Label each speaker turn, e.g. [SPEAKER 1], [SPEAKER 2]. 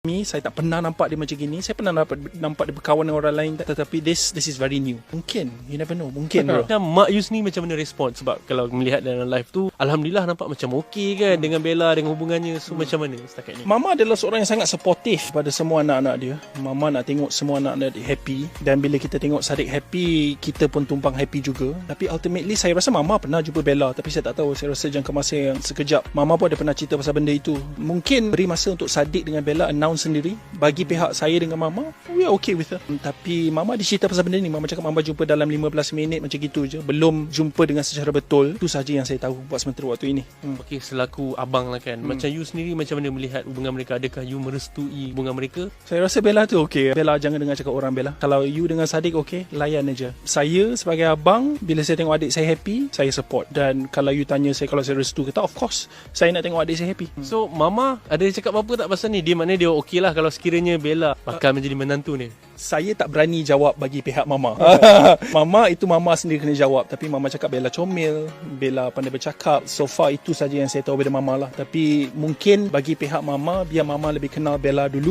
[SPEAKER 1] Saya tak pernah nampak dia macam gini. Saya pernah nampak dia berkawan dengan orang lain, tetapi this is very new. Mungkin, you never know. Mungkin bro.
[SPEAKER 2] Macam Mak Yus ni macam mana respon? Sebab kalau melihat dalam live tu, Alhamdulillah nampak macam okey kan dengan Bella, dengan hubungannya. So macam mana setakat ni?
[SPEAKER 1] Mama adalah seorang yang sangat supportive pada semua anak-anak dia. Mama nak tengok semua anak-anak dia happy. Dan bila kita tengok Sadiq happy, kita pun tumpang happy juga. Tapi ultimately saya rasa Mama pernah jumpa Bella, tapi saya tak tahu. Saya rasa jangka masa yang sekejap. Mama pun ada pernah cerita pasal benda itu. Mungkin beri masa untuk Sadiq dengan Bella announce sendiri. Bagi pihak saya dengan Mama, we are okay with her. Tapi Mama ada cerita pasal benda ni. Mama cakap Mama jumpa dalam 15 minit macam gitu je. Belum jumpa dengan secara betul. Itu sahaja yang saya tahu buat sementara waktu ini.
[SPEAKER 2] Okey, selaku abang lah kan. Macam you sendiri macam mana melihat hubungan mereka? Adakah you merestui hubungan mereka?
[SPEAKER 1] Saya rasa Bella tu okey. Bella jangan dengar cakap orang Bella. Kalau you dengan Sadiq okey, layan aja. Saya sebagai abang, bila saya tengok adik saya happy, saya support. Dan kalau you tanya saya kalau saya restu ke tak, of course saya nak tengok adik saya happy.
[SPEAKER 2] So Mama ada cakap apa tak pasal ni? Dia maknanya dia okey lah kalau sekiranya Bella bakal menjadi menantu ni.
[SPEAKER 1] Saya tak berani jawab bagi pihak Mama. Mama itu Mama sendiri kena jawab. Tapi Mama cakap Bella comel, Bella pandai bercakap. So far itu saja yang saya tahu daripada Mama lah. Tapi mungkin bagi pihak Mama, biar Mama lebih kenal Bella dulu.